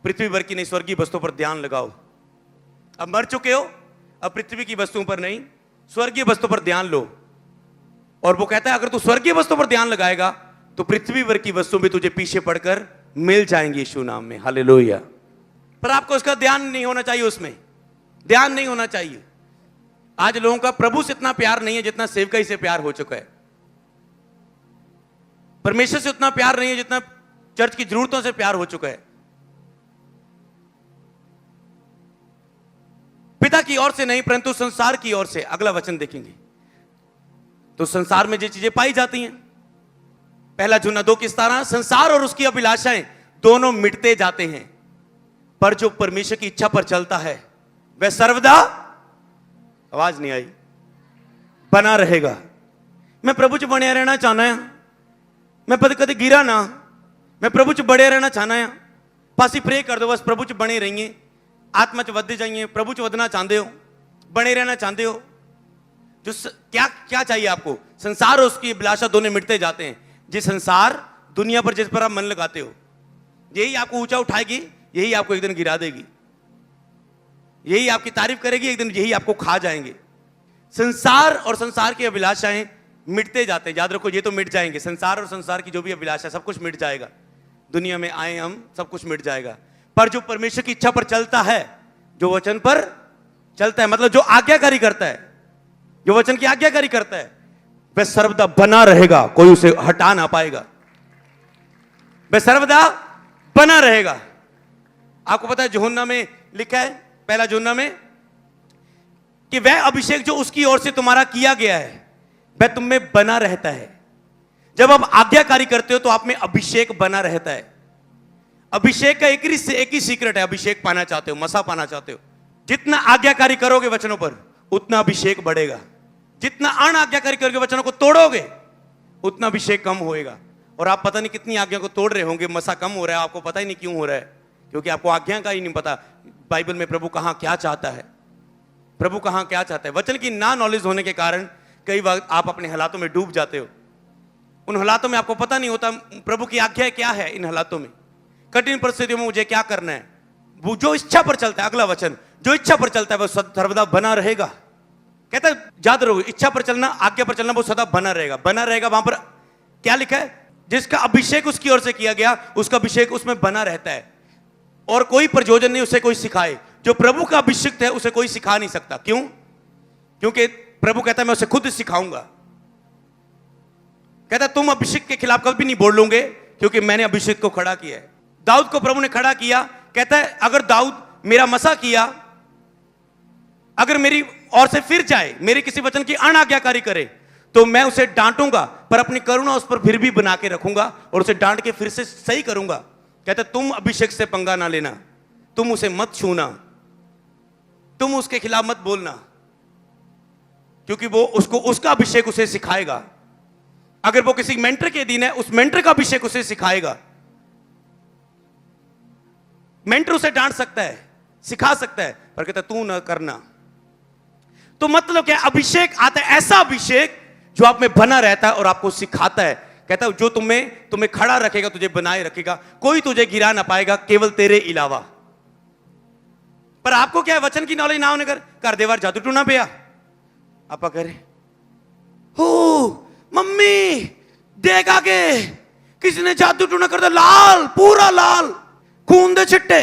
पृथ्वी भर की नहीं स्वर्गीय वस्तुओं पर ध्यान लगाओ। अब मर चुके हो, अब पृथ्वी की वस्तुओं पर नहीं, स्वर्गीय वस्तुओं पर ध्यान लो। और वो कहता है अगर तू स्वर्गीय वस्तुओं पर ध्यान लगाएगा तो पृथ्वी भर की वस्तुएं भी तुझे पीछे पड़कर मिल जाएंगी यीशु नाम में। हालेलुया। पर आपको उसका ध्यान नहीं होना चाहिए, उसमें ध्यान नहीं होना चाहिए। आज लोगों का प्रभु से इतना प्यार नहीं है जितना सेवकाई से प्यार हो चुका है। परमेश्वर से उतना प्यार नहीं है जितना चर्च की जरूरतों से प्यार हो चुका है। पिता की ओर से नहीं परंतु संसार की ओर से। अगला वचन देखेंगे तो संसार में जो चीजें पाई जाती हैं, पहला यूहन्ना 2:17, संसार और उसकी अभिलाषाएं दोनों मिटते जाते हैं, पर जो परमेश्वर की इच्छा पर चलता है वह सर्वदा, आवाज नहीं आई, बना रहेगा। मैं प्रभु च बने रहना चाहना है, मैं पद कदे गिरा ना, मैं प्रभु च बड़े रहना चाहना है। पासी प्रे कर दो बस प्रभु च बने रहिए, आत्मा च वधदे जाइए। प्रभु च वधना चाहते हो, बने रहना चाहते हो, जो क्या क्या चाहिए आपको? संसार और उसकी अभिलाषा दोनों मिटते जाते हैं। जिस संसार दुनिया पर जिस पर आप मन लगाते हो, यही आपको ऊंचा उठाएगी, यही आपको एक दिन गिरा देगी। यही आपकी तारीफ करेगी, एक दिन यही आपको खा जाएंगे। संसार और संसार की अभिलाषाएं मिटते जाते हैं। याद रखो, ये तो मिट जाएंगे। संसार और संसार की जो भी अभिलाषा, सब कुछ मिट जाएगा। दुनिया में आए हम, सब कुछ मिट जाएगा। पर जो परमेश्वर की इच्छा पर चलता है, जो वचन पर चलता है, मतलब जो आज्ञाकारी करता है, जो वचन की आज्ञाकारी करता है, वह सर्वदा बना रहेगा, कोई उसे हटा ना पाएगा। वह सर्वदा बना रहेगा। आपको पता है यूहन्ना में लिखा है, पहला यूहन्ना में, कि वह अभिषेक जो उसकी ओर से तुम्हारा किया गया है वह तुम में बना रहता है। जब आप आज्ञाकारी करते हो तो आप में अभिषेक बना रहता है। अभिषेक का एक ही सीक्रेट है। अभिषेक पाना चाहते हो, मसा पाना चाहते हो, जितना आज्ञाकारी करोगे वचनों पर उतना अभिषेक बढ़ेगा। जितना अनाज्ञाकारी करोगे, वचनों को तोड़ोगे, उतना अभिषेक कम होएगा। और आप पता नहीं कितनी आज्ञा को तोड़ रहे होंगे, मसा कम हो रहा है, आपको पता ही नहीं क्यों हो रहा है, क्योंकि आपको आज्ञा का ही नहीं पता बाइबल में प्रभु कहां क्या चाहता है, प्रभु कहां क्या चाहता है। वचन की ना नॉलेज होने के कारण कई बार आप अपने हालातों में डूब जाते हो। उन हालातों में आपको पता नहीं होता प्रभु की आज्ञा क्या है। इन हालातों में, कठिन परिस्थितियों में मुझे क्या करना है। वो जो इच्छा पर चलता है, अगला वचन, जो इच्छा पर चलता है वह सर्वदा बना रहेगा। कहता है याद रहो, इच्छा पर चलना, आज्ञा पर चलना, वो सदा बना रहेगा। बना रहेगा, वहां पर क्या लिखा है? जिसका अभिषेक उसकी ओर से किया गया, उसका अभिषेक उसमें बना रहता है। और कोई प्रयोजन नहीं उसे कोई सिखाए। जो प्रभु का अभिषिक्त है उसे कोई सिखा नहीं सकता। क्यों? क्योंकि प्रभु कहता है मैं उसे खुद सिखाऊंगा। कहता है तुम अभिषेक के खिलाफ कभी नहीं बोलोगे, क्योंकि मैंने अभिषेक को खड़ा किया है। दाऊद को प्रभु ने खड़ा किया। कहता है अगर दाऊद मेरा मसा किया, अगर मेरी ओर से फिर जाए, मेरे किसी वचन की अनाज्ञाकारी करे, तो मैं उसे डांटूंगा, पर अपनी करुणा उस पर फिर भी बना के रखूंगा और उसे डांट के फिर से सही करूंगा। कहता है तुम अभिषेक से पंगा ना लेना, तुम उसे मत छूना, तुम उसके खिलाफ मत बोलना, क्योंकि वो उसको उसका अभिषेक उसे सिखाएगा। अगर वो किसी मेंटर के अधीन है, उस मेंटर का अभिषेक उसे सिखाएगा। मेंटर उसे डांट सकता है, सिखा सकता है, पर कहता है तू ना करना। तो मतलब क्या? अभिषेक आता है, ऐसा अभिषेक जो आप में बना रहता है और आपको सिखाता है। कहता है जो तुम्हें खड़ा रखेगा, तुझे बनाए रखेगा, कोई तुझे गिरा ना पाएगा, केवल तेरे अलावा। पर आपको क्या है? वचन की नॉलेज ना होने कर देवार जादू टूना पिया आप करे हो, मम्मी देख आगे किसी ने जादू टूना कर दिया, लाल, पूरा लाल, खून दे छिट्टे।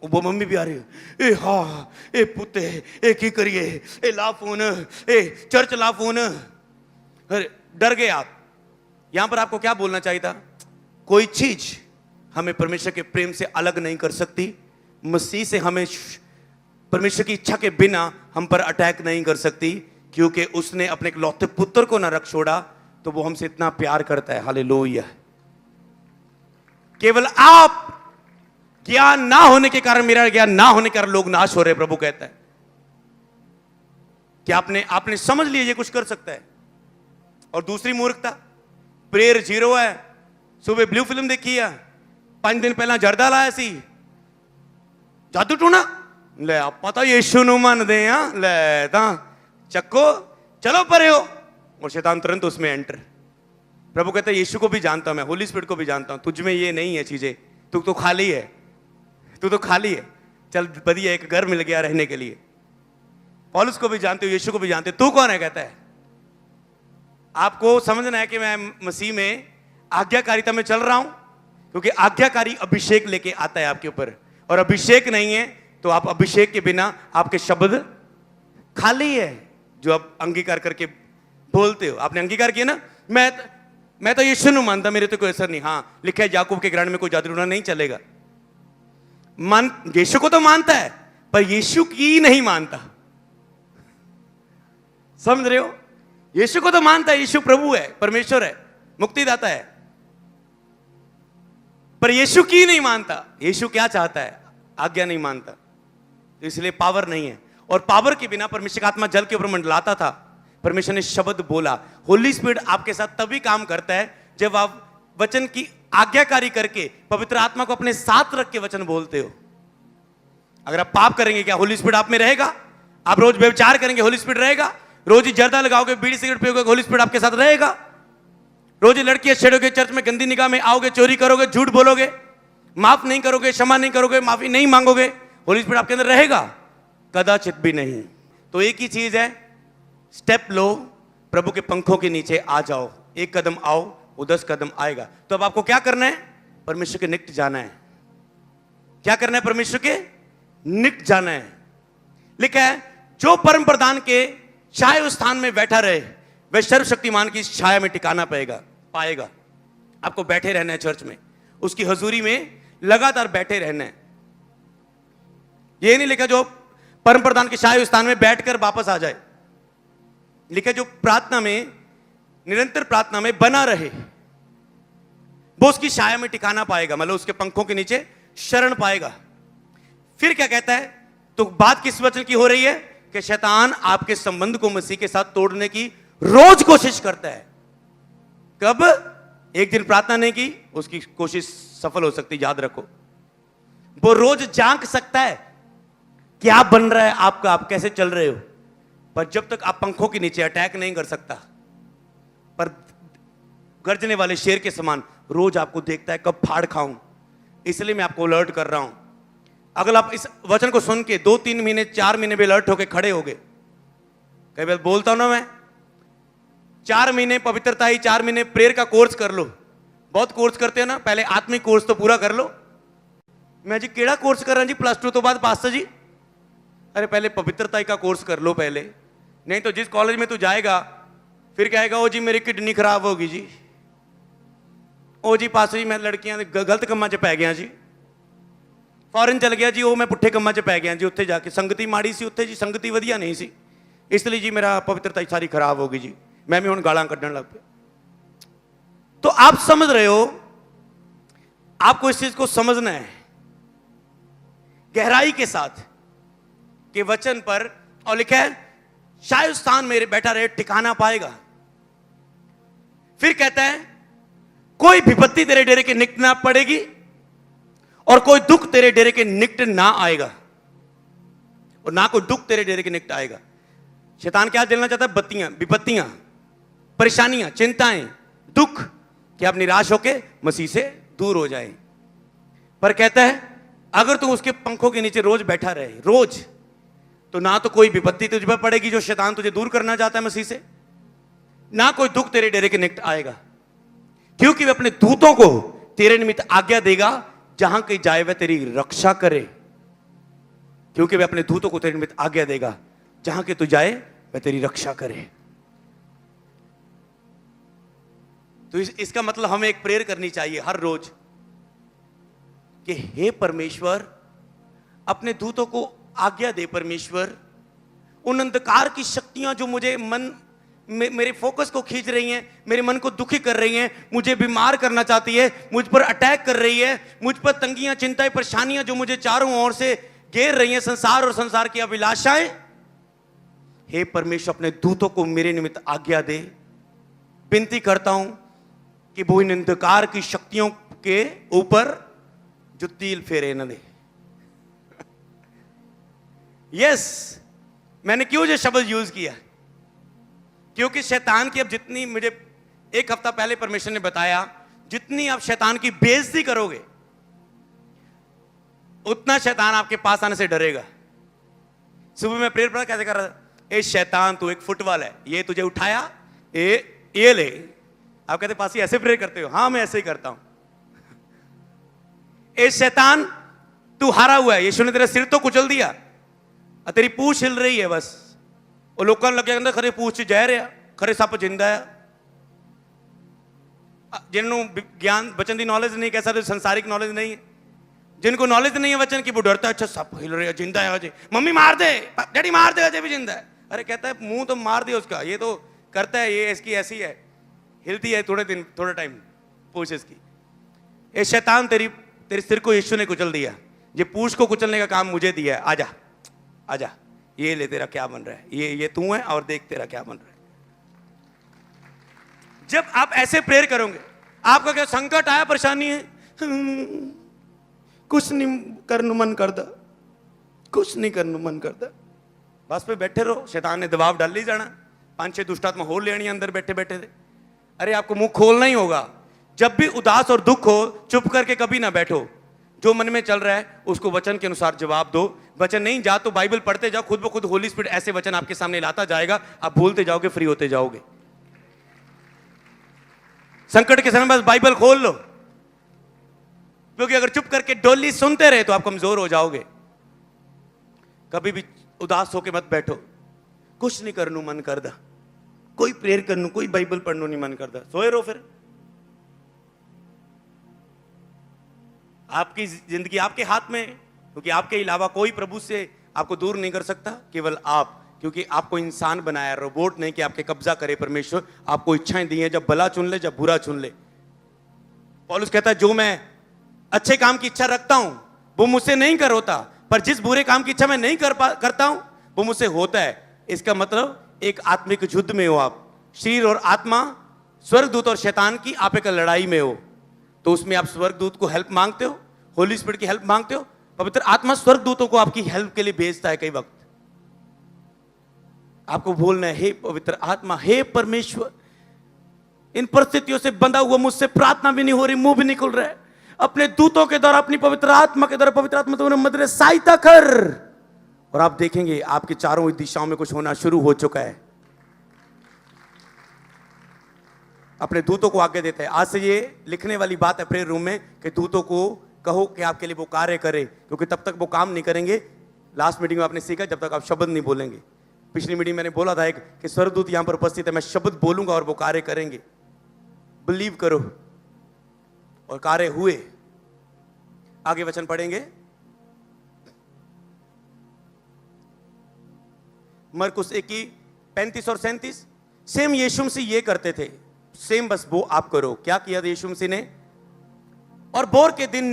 वो मम्मी भी आ रही है, ए हाँ, ए पुते, ए की करिए, ए ला फोन, ए चर्च ला फोन। अरे डर गए आप। यहां पर आपको क्या बोलना चाहिए था? कोई चीज हमें परमेश्वर के प्रेम से अलग नहीं कर सकती। मसीह से हमें परमेश्वर की इच्छा के बिना हम पर अटैक नहीं कर सकती, क्योंकि उसने अपने इकलौते पुत्र को ना रख छोड़ा, तो वो हमसे इतना प्यार करता है। हालेलुया। केवल आप ज्ञान ना होने के कारण, मेरा ज्ञान ना होने के कारण लोग नाश हो रहे। प्रभु कहता है कि आपने समझ लिया ये कुछ कर सकता है। और दूसरी मूर्खता, प्रेयर 0 है, सुबह ब्लू फिल्म देखी है, 5 दिन पहला जर्दा लाया सी, जादू टूना ले, आप पता यीशु नु मान दे ले ता चक्को चलो परे हो, और शैतान तुरंत उसमें एंटर। प्रभु कहता है यीशु को भी जानता हूं मैं, होली स्पिरिट को भी जानता हूं, तुझ में ये नहीं है चीजें, तू तो खाली है। तू तो खाली है, चल बढ़िया एक घर मिल गया रहने के लिए। पौलुस को भी जानते हो, यीशु को भी जानते हो, तू कौन है कहता है। आपको समझना है कि मैं मसीह में आज्ञाकारिता में चल रहा हूं, क्योंकि आज्ञाकारी अभिषेक लेके आता है आपके ऊपर, और अभिषेक नहीं है तो आप अभिषेक के बिना आपके शब्द खाली है जो आप अंगीकार करके बोलते हो। आपने अंगीकार किया ना, मैं तो यीशु नहीं मानता, मेरे तो कोई असर नहीं। हाँ, लिखा है याकूब के ग्रंथ में कोई जादू टोना नहीं चलेगा। यीशु को तो मानता है पर यीशु की नहीं मानता, समझ रहे हो। यीशु को तो मानता है, यीशु प्रभु है, परमेश्वर है, मुक्तिदाता है, पर यीशु की नहीं मानता। यीशु क्या चाहता है, आज्ञा नहीं मानता, तो इसलिए पावर नहीं है। और पावर के बिना परमेश्वर का आत्मा जल के ऊपर मंडलाता था, परमेश्वर ने शब्द बोला। होली स्पिरिट आपके साथ तभी काम करता है जब आप वचन की आज्ञाकारी करके पवित्र आत्मा को अपने साथ रख के वचन बोलते हो। अगर आप पाप करेंगे, क्या होली स्पिरिट आप में रहेगा? आप रोज व्यभिचार करेंगे, होली स्पिरिट रहेगा? रोज ही जर्दा लगाओगे, बीड़ी सिगरेट पियोगे, होली स्पिरिट आपके साथ रहेगा? रोज ही लड़कियां छेड़ोगे, चर्च में गंदी निगाह में आओगे, चोरी करोगे, झूठ बोलोगे, माफ नहीं करोगे, क्षमा नहीं करोगे, माफी नहीं मांगोगे, होली स्पिरिट आपके अंदर रहेगा? कदाचित भी नहीं। तो एक ही चीज है, स्टेप लो, प्रभु के पंखों के नीचे आ जाओ। एक कदम आओ, वो 10 कदम आएगा। तो अब आपको क्या करना है? परमेश्वर के निकट जाना है। क्या करना है? परमेश्वर के निकट जाना है। लिखा है, जो परम प्रधान के छाया स्थान में बैठा रहे वह सर्वशक्तिमान की छाया में टिकाना पाएगा। आपको बैठे रहना है चर्च में, उसकी हजूरी में लगातार बैठे रहना है। यह नहीं लिखा जो परम प्रधान के छाया स्थान में बैठकर वापस आ जाए। लिखा जो प्रार्थना में, निरंतर प्रार्थना में बना रहे वो उसकी छाया में टिकाना पाएगा, मतलब उसके पंखों के नीचे शरण पाएगा। फिर क्या कहता है? तो बात किस वचन की हो रही है कि शैतान आपके संबंध को मसीह के साथ तोड़ने की रोज कोशिश करता है। कब? एक दिन प्रार्थना नहीं की, उसकी कोशिश सफल हो सकती, याद रखो। वो रोज जांच सकता है क्या बन रहा है आपका, आप कैसे चल रहे हो, पर जब तक आप पंखों के नीचे अटैक नहीं कर सकता, पर गर्जने वाले शेर के समान रोज आपको देखता है कब फाड़ खाऊं। इसलिए मैं आपको अलर्ट कर रहा हूं। अगर आप इस वचन को सुन के 2-3 महीने 4 महीने भी अलर्ट होके खड़े हो गए, कई बार बोलता हूं ना मैं, 4 महीने पवित्रता ही, 4 महीने प्रेयर का कोर्स कर लो। बहुत कोर्स करते हो ना, पहले आत्मिक कोर्स तो पूरा कर लो। मैं जी केड़ा कोर्स कर रहा जी, +2 तो बाद पास्टर जी? अरे पहले पवित्रता का कोर्स कर लो पहले, नहीं तो जिस कॉलेज में तू जाएगा फिर कहेगा ओ जी मेरी किडनी खराब होगी जी, ओ जी पास्टर जी मैं लड़कियां गलत कम्मा च पै गया जी, फॉरन चल गया जी, ਉਹ मैं पुट्ठे ਕੰਮਾਂ 'ਚ ਪੈ ਗਿਆ ਜੀ, ਉੱਥੇ ਜਾ ਕੇ ਸੰਗਤੀ ਮਾੜੀ ਸੀ, ਉੱਥੇ ਜੀ ਸੰਗਤੀ ਵਧੀਆ ਨਹੀਂ ਸੀ, ਇਸ ਲਈ ਜੀ मेरा पवित्रता सारी खराब होगी जी, मैं भी ਹੁਣ गालां ਕੱਢਣ ਲੱਗ ਪਿਆ। तो आप समझ रहे हो, आपको इस चीज को समझना है गहराई के साथ कि वचन पर, और लिखा है शायद स्थान मेरे बैठा रहे टिकाना पाएगा। फिर कहता है कोई विपत्ति तेरे डेरे के निकट ना पड़ेगी और कोई दुख तेरे डेरे के निकट ना आएगा, और ना कोई दुख तेरे डेरे के निकट आएगा। शैतान क्या देना चाहता है? बत्तियां, विपत्तियां, परेशानियां, चिंताएं, दुख, कि आप निराश होके मसीह से दूर हो जाए। पर कहता है अगर तू उसके पंखों के नीचे रोज बैठा रहे, रोज, तो ना तो कोई विपत्ति तुझ पर पड़ेगी जो शैतान तुझे दूर करना चाहता है मसीह से, ना कोई दुख तेरे डेरे के निकट आएगा, क्योंकि वह अपने दूतों को तेरे निमित्त आज्ञा देगा, जहां कहीं जाए वह तेरी रक्षा करे। क्योंकि वह अपने दूतों को तेरे निमित्त आज्ञा देगा, जहां के तू जाए वह तेरी रक्षा करे। तो इसका मतलब हमें एक प्रेयर करनी चाहिए हर रोज कि हे परमेश्वर, अपने दूतों को आज्ञा दे परमेश्वर, उन अंधकार की शक्तियां जो मुझे मेरे फोकस को खींच रही हैं, मेरे मन को दुखी कर रही हैं, मुझे बीमार करना चाहती है, मुझ पर अटैक कर रही है, मुझ पर तंगियां, चिंताएं, परेशानियां जो मुझे चारों ओर से घेर रही हैं, संसार और संसार की अभिलाषाएं, हे परमेश्वर अपने दूतों को मेरे निमित्त आज्ञा दे। विनती करता हूं कि वो इन अंधकार की शक्तियों के ऊपर जो तील फेरे न दे। यस, मैंने क्यों ये शब्द यूज किया? क्योंकि शैतान की अब जितनी, मुझे 1 हफ्ता पहले परमेश्वर ने बताया, जितनी आप शैतान की बेइज्जती करोगे उतना शैतान आपके पास आने से डरेगा। सुबह में प्रेयर पढ़ा, कैसे कर रहा था, ए शैतान तू एक फुटबॉल है, ये तुझे उठाया, ये ले। आप कहते पासी ऐसे प्रेयर करते हो? हाँ मैं ऐसे ही करता हूं। ए शैतान तू हारा हुआ है, यीशु ने तेरा सिर तो कुचल दिया, तेरी पूछ हिल रही है बस। वो लोगों ने लगे खरे पूछ जह रहा, खरे सप जिंदा है। जिन्होंने ज्ञान वचन की नॉलेज नहीं, कह सकते संसारिक नॉलेज नहीं है, जिनको नॉलेज नहीं है वचन की, वो डरता है, अच्छा सप हिल रहा है, जिंदा है अजय, मम्मी मार दे, डैडी मार दे, अजय भी जिंदा है। अरे कहता है मुंह तो मार दिया उसका, ये तो करता है, ये इसकी ऐसी है, हिलती है थोड़े दिन थोड़ा टाइम पूछ इसकी। ये शैतान तेरे सिर को यीशु ने कुचल दिया, ये पूछ को कुचलने का काम मुझे दिया है, आजा आजा, ये ले तेरा क्या बन रहा है, ये तू है और देख तेरा क्या बन रहा है। जब आप ऐसे प्रेयर करोगे, आपका क्या संकट आया, परेशानी है, कुछ नहीं करने मन करता, कुछ नहीं करने मन करता, बस पे बैठे रहो, शैतान ने दबाव डाल ही जाना, 5-6 दुष्टात्मा हो लेनी अंदर बैठे बैठे थे। अरे आपको मुंह खोलना ही होगा। जब भी उदास और दुख हो, चुप करके कभी ना बैठो, जो मन में चल रहा है उसको वचन के अनुसार जवाब दो। वचन नहीं जा तो बाइबल पढ़ते जाओ, खुद ब खुद होली स्पिरिट ऐसे वचन आपके सामने लाता जाएगा, आप भूलते जाओगे, फ्री होते जाओगे। संकट के समय बस बाइबल खोल लो, क्योंकि अगर चुप करके डोली सुनते रहे तो आप कमजोर हो जाओगे। कभी भी उदास होके मत बैठो, कुछ नहीं करनू मन करदा, कोई प्रेयर करनू, कोई बाइबल पढ़नू नहीं मन करदा, सोए रहो। फिर आपकी जिंदगी आपके हाथ में, क्योंकि आपके अलावा कोई प्रभु से आपको दूर नहीं कर सकता, केवल आप, क्योंकि आपको इंसान बनाया, रोबोट नहीं कि आपके कब्जा करे परमेश्वर। आपको इच्छाएं दी हैं, जब भला चुन ले, जब बुरा चुन ले। पौलुस कहता है जो मैं अच्छे काम की इच्छा रखता हूं वो मुझसे नहीं कर होता, पर जिस बुरे काम की इच्छा मैं नहीं करता हूं वो मुझसे होता है। इसका मतलब एक आत्मिक युद्ध में हो आप, शरीर और आत्मा, स्वर्गदूत और शैतान की आप एक लड़ाई में हो। तो उसमें आप स्वर्गदूत को हेल्प मांगते हो, होली स्पिरिट की हेल्प मांगते हो, पवित्र आत्मा स्वर्गदूतों को आपकी हेल्प के लिए भेजता है। कई वक्त आपको बोलना है, हे पवित्र आत्मा, हे परमेश्वर, इन परिस्थितियों से बंधा हुआ मुझसे प्रार्थना भी नहीं हो रही, मुंह भी नहीं खुल रहा है, अपने दूतों के द्वारा, अपनी पवित्र आत्मा के द्वारा, पवित्र आत्मा तुम्हारे मदद सहायता कर। और आप देखेंगे आपके चारों दिशाओं में कुछ होना शुरू हो चुका है। अपने दूतों को आगे देते हैं। आज से ये लिखने वाली बात है प्रेयर रूम में कि दूतों को कहो कि आपके लिए वो कार्य करे, क्योंकि तब तक वो काम नहीं करेंगे। लास्ट मीटिंग में आपने सीखा, जब तक आप शब्द नहीं बोलेंगे। पिछली मीटिंग मैंने बोला था एक कि स्वर्गदूत यहां पर उपस्थित है, मैं शब्द बोलूंगा और वो कार्य करेंगे। बिलीव करो, और कार्य हुए। आगे वचन पढ़ेंगे, मरकुस 1:35 और 37। सेम यीशु मसीह ये करते थे, सेम बस वो आप करो। क्या किया था यीशु मसीह ने? और बोर के दिन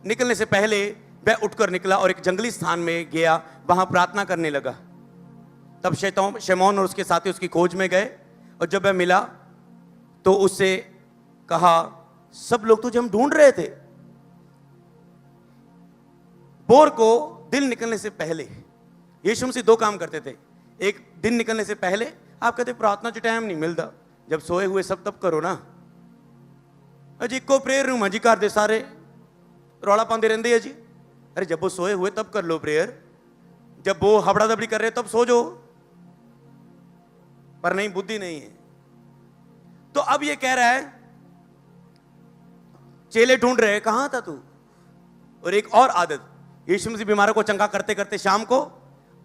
निकलने से पहले वह उठकर निकला और एक जंगली स्थान में गया, वहां प्रार्थना करने लगा। तब शमौन और उसके साथी उसकी खोज में गए, और जब वह मिला तो उससे कहा, सब लोग तुझे हम ढूंढ रहे थे। बोर को दिन निकलने से पहले यीशु मसीह 2 काम करते थे। एक, दिन निकलने से पहले आप कहते प्रार्थना के टाइम नहीं मिलता, जब सोए हुए सब तब करो ना। अजी को प्रेयर रूम अजी कर दे, सारे रौला पाते रहते अजी। अरे जब वो सोए हुए तब कर लो प्रेयर, जब वो हबड़ा दबड़ी कर रहे तब सो जाओ। पर नहीं, बुद्धि नहीं है। तो अब ये कह रहा है, चेले ढूंढ रहे, कहां था तू? और एक और आदत, यीशु मसीह बीमारों को चंगा करते करते शाम को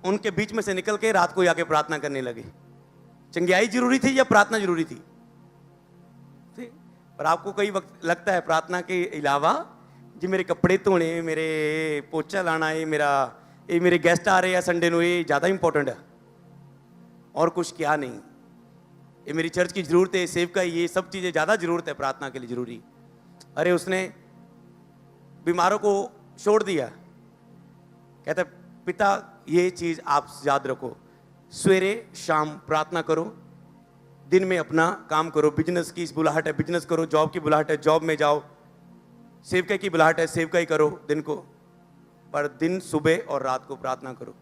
उनके बीच में से निकल के रात को आके प्रार्थना करने लगे। चंगियाई जरूरी थी या प्रार्थना जरूरी थी? पर आपको कई वक्त लगता है प्रार्थना के अलावा जी मेरे कपड़े धोने, मेरे पोचा लाना, ये मेरे गेस्ट आ रहे हैं संडे को, ये ज़्यादा इंपॉर्टेंट है और कुछ क्या नहीं। ये मेरी चर्च की ज़रूरत है, सेवका, ये सब चीज़ें ज़्यादा ज़रूरत है प्रार्थना के लिए ज़रूरी। अरे उसने बीमारों को छोड़ दिया, कहता पिता ये चीज़ आप याद रखो, सवेरे शाम प्रार्थना करो, दिन में अपना काम करो। बिजनेस की बुलाहट है, बिजनेस करो, जॉब की बुलाहट है, जॉब में जाओ, सेवकाई की बुलाहट है, सेवकाई करो दिन को, पर दिन सुबह और रात को प्रार्थना करो।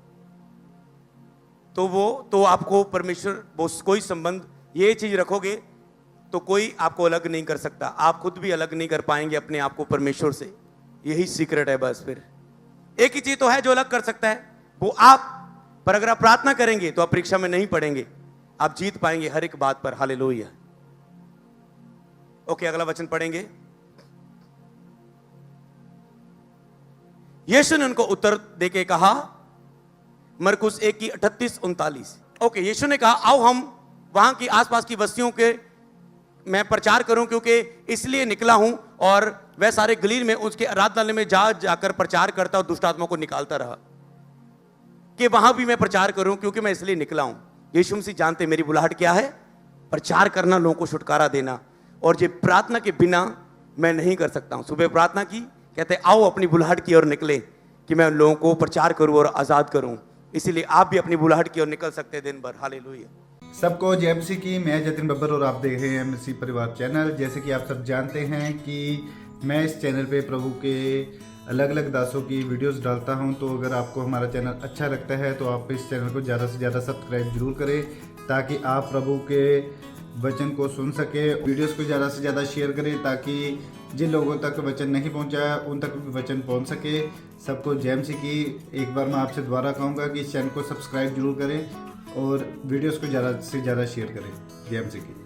तो आपको परमेश्वर, वो कोई संबंध, ये चीज रखोगे तो कोई आपको अलग नहीं कर सकता। आप खुद भी अलग नहीं कर पाएंगे अपने आप को परमेश्वर से। यही सीक्रेट है बस। फिर एक ही चीज तो है जो अलग कर सकता है, वो आप। पर अगर आप प्रार्थना करेंगे तो आप परीक्षा में नहीं पड़ेंगे, आप जीत पाएंगे हर एक बात पर। हालेलुया। ओके, अगला वचन पढ़ेंगे। यीशु ने उनको उत्तर देके कहा, मरकुस 1 की 38-39। ओके, यीशु ने कहा आओ हम वहां की आसपास की बस्तियों के मैं प्रचार करूं, क्योंकि इसलिए निकला हूं। और वह सारे गलील में उसके आराधनालय में जाकर प्रचार करता और दुष्ट आत्मा को निकालता रहा, कि वहां भी मैं प्रचार करूं, क्योंकि मैं इसलिए निकला हूं। यीशु मसीह जानते मेरी बुलाहट क्या है, प्रचार करना, लोगों को छुटकारा देना। और ये प्रार्थना के बिना मैं नहीं कर सकता हूं। सुबह प्रार्थना की, कहते आओ अपनी बुलाहट की ओर निकले कि मैं लोगों को प्रचार करूं और आजाद करूं। इसीलिए आप भी अपनी बुलाहट की ओर निकल सकते हैं दिन भर। हालेलुया। सबको जय मसीह की। मैं जतिन बब्बर और आप देख रहे हैं मसीह परिवार चैनल। जैसे कि आप सब जानते हैं कि मैं इस चैनल पे प्रभु के अलग अलग दासों की वीडियोस डालता हूं। तो अगर आपको हमारा चैनल अच्छा लगता है तो आप इस चैनल को ज़्यादा से ज़्यादा सब्सक्राइब जरूर करें, ताकि आप प्रभु के वचन को सुन सके। वीडियोस को ज़्यादा से ज़्यादा शेयर करें, ताकि जिन लोगों तक वचन नहीं पहुंचा उन तक भी वचन पहुंच सके। सबको जय मसीह की। एक बार मैं आपसे दोबारा कहूँगा कि इस चैनल को सब्सक्राइब जरूर करें और वीडियोस को ज़्यादा से ज़्यादा शेयर करें। जय मसीह की।